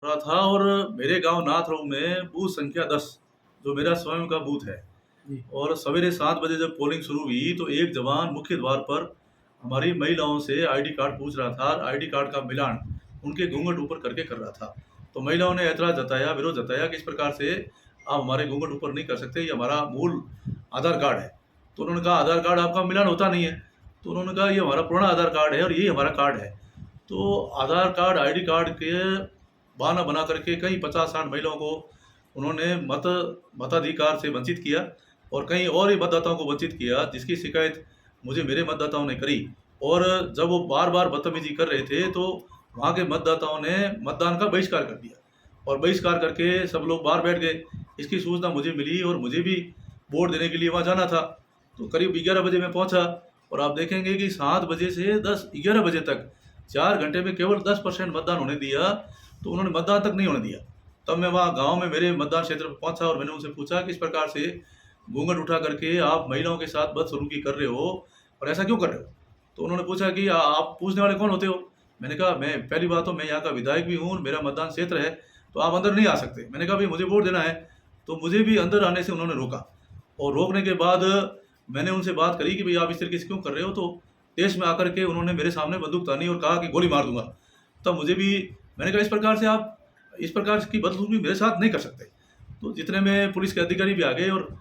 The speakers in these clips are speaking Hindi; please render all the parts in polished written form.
रहा था और मेरे गांव नाथरोग में बूथ संख्या 10 जो मेरा स्वयं का बूथ है और सवेरे 7 बजे जब पोलिंग शुरू हुई तो एक जवान मुख्य द्वार पर हमारी महिलाओं से आईडी कार्ड पूछ रहा था और आईडी कार्ड का मिलान उनके घूंघट ऊपर करके कर रहा था। तो महिलाओं ने ऐतराज जताया, विरोध जताया कि इस प्रकार से आप हमारे घूंघट ऊपर नहीं कर सकते, ये हमारा मूल आधार कार्ड है। तो उन्होंने कहा आधार कार्ड आपका मिलान होता नहीं है। तो उन्होंने कहा ये हमारा पुराना आधार कार्ड है और ये हमारा कार्ड है। तो आधार कार्ड आईडी कार्ड के बहाना बना करके कई 50-60 महिलाओं को उन्होंने मताधिकार से वंचित किया और कई और ही मतदाताओं को वंचित किया, जिसकी शिकायत मुझे मेरे मतदाताओं ने करी। और जब वो बार बार बदतमीजी कर रहे थे तो वहाँ के मतदाताओं ने मतदान का बहिष्कार कर दिया और बहिष्कार करके सब लोग बाहर बैठ गए। इसकी सूचना मुझे मिली और मुझे भी वोट देने के लिए वहाँ जाना था। तो करीब 11 बजे मैं पहुँचा और आप देखेंगे कि 7 बजे से 11 बजे तक 4 घंटे में केवल 10% मतदान होने दिया। तो उन्होंने मतदान तक नहीं होने दिया। तब मैं वहाँ गांव में मेरे मतदान क्षेत्र पर पहुँचा और मैंने उनसे पूछा कि इस प्रकार से घूंघट उठा करके आप महिलाओं के साथ बदसलूकी कर रहे हो और ऐसा क्यों कर रहे हो। तो उन्होंने पूछा कि आप पूछने वाले कौन होते हो। मैंने कहा मैं पहली बात तो मैं यहाँ का विधायक भी हूँ, मेरा मतदान क्षेत्र है, तो आप अंदर नहीं आ सकते। मैंने कहा भाई मुझे वोट देना है। तो मुझे भी अंदर आने से उन्होंने रोका और रोकने के बाद मैंने उनसे बात करी कि भाई आप इस तरीके से क्यों कर रहे हो। तो देश में आकर के उन्होंने मेरे सामने बंदूक तानी और कहा कि गोली मार दूंगा। तब मुझे भी मैंने कहा इस प्रकार से आप इस प्रकार की बदसलूकी मेरे साथ नहीं कर सकते। तो जितने में पुलिस के अधिकारी भी आ गए और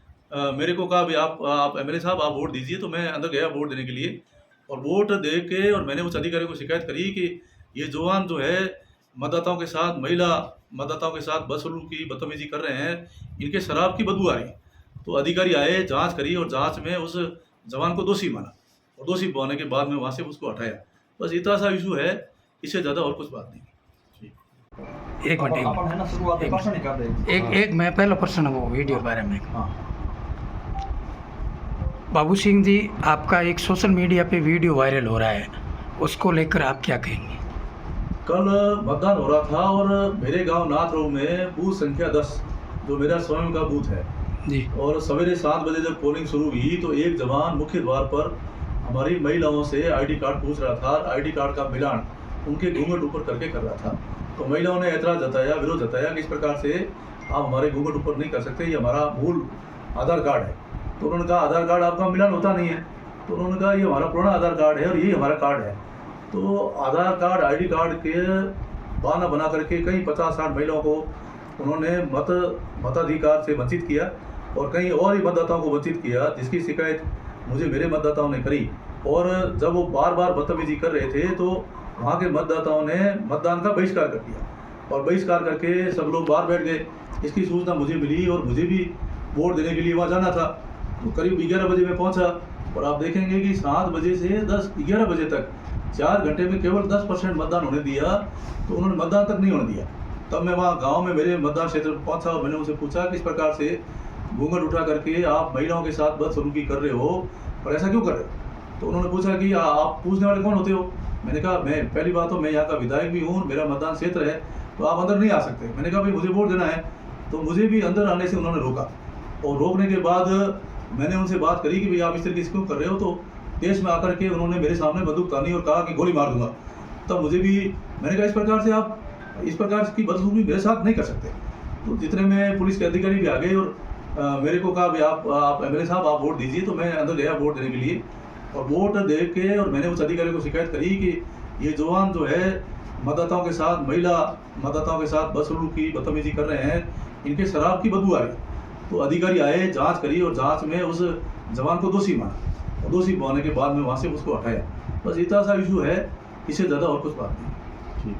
मेरे को कहा भाई आप एमएलए साहब आप वोट दीजिए। तो मैं अंदर गया वोट देने के लिए और वोट दे के और मैंने उस अधिकारी को शिकायत करी कि ये जवान जो है मतदाताओं के साथ महिला मतदाताओं के साथ बदसलूकी बदतमीजी कर रहे हैं, इनके शराब की बदबू आ रही है। तो अधिकारी आए, जांच करी और जांच में उस जवान को दोषी माना और दोषी पाने के बाद में वहाँ से उसको हटाया। बस इतना सा इशू है, इससे ज़्यादा और कुछ बात नहीं। एक मिनट एक मैं पहला प्रश्न वो वीडियो के बारे में। हाँ बाबू सिंह जी, आपका एक सोशल मीडिया पे वीडियो वायरल हो रहा है, उसको लेकर आप क्या कहेंगे? कल मतदान हो रहा था और मेरे गांव नाथरोग में बूथ संख्या 10 जो मेरा स्वयं का बूथ है जी, और सवेरे 7 बजे जब पोलिंग शुरू हुई तो एक जवान मुख्य द्वार पर हमारी महिलाओं से आईडी कार्ड पूछ रहा था और आईडी कार्ड का मिलान उनके घूंघट ऊपर करके कर रहा था। तो महिलाओं ने ऐतराज जताया, विरोध जताया कि इस प्रकार से आप हमारे घूंघट ऊपर नहीं कर सकते, ये हमारा मूल आधार कार्ड है। तो उन्होंने कहा आधार कार्ड आपका मिलान होता नहीं है। तो उन्होंने कहा ये हमारा पुराना आधार कार्ड है और ये हमारा कार्ड है। तो आधार कार्ड आईडी कार्ड के बहाना बना करके कई 50-60 महिलाओं को उन्होंने मताधिकार से वंचित किया और कई और ही मतदाताओं को वंचित किया, जिसकी शिकायत मुझे मेरे मतदाताओं ने करी। और जब वो बार बार बदतमीजी कर रहे थे तो वहाँ के मतदाताओं ने मतदान का बहिष्कार कर दिया और बहिष्कार करके सब लोग बाहर बैठ गए। इसकी सूचना मुझे मिली और मुझे भी वोट देने के लिए वहाँ जाना था। तो करीब 11 बजे मैं पहुँचा और आप देखेंगे कि 7 बजे से 11 बजे तक 4 घंटे में केवल 10% मतदान होने दिया। तो उन्होंने मतदान तक नहीं होने दिया। तब मैं वहाँ गांव में मेरे मतदान क्षेत्र पर पहुँचा और मैंने उनसे पूछा कि इस प्रकार से घूंघट उठा करके आप महिलाओं के साथ बदसलूकी कर रहे हो और ऐसा क्यों कर रहे हो। तो उन्होंने पूछा कि आप पूछने वाले कौन होते हो। मैंने कहा मैं पहली बात तो मैं यहाँ का विधायक भी हूँ, मेरा मतदान क्षेत्र है, तो आप अंदर नहीं आ सकते। मैंने कहा भाई मुझे वोट देना है। तो मुझे भी अंदर आने से उन्होंने रोका और रोकने के बाद मैंने उनसे बात करी कि भाई आप इस तरीके से क्यों कर रहे हो। तो देश में आकर के उन्होंने मेरे सामने बंदूक तानी और कहा कि गोली मार दूंगा। तब मुझे भी मैंने कहा इस प्रकार से आप इस प्रकार की बदसलूकी मेरे साथ नहीं कर सकते। तो जितने में पुलिस के अधिकारी भी आ गए और मेरे को कहा भाई आप एमएलए साहब आप वोट दीजिए। तो मैं अंदर गया वोट देने के लिए और वोट दे के और मैंने उस अधिकारी को शिकायत करी कि ये जवान जो है मतदाताओं के साथ महिला मतदाताओं के साथ बदसलूकी बदतमीजी कर रहे हैं, इनके शराब की बदबू आ रही है। तो अधिकारी आए, जांच करी और जांच में उस जवान को दोषी माना और दोषी पाने के बाद में वहाँ से उसको हटाया। बस इतना सा इशू है, इससे ज़्यादा और कुछ बात नहीं। ठीक।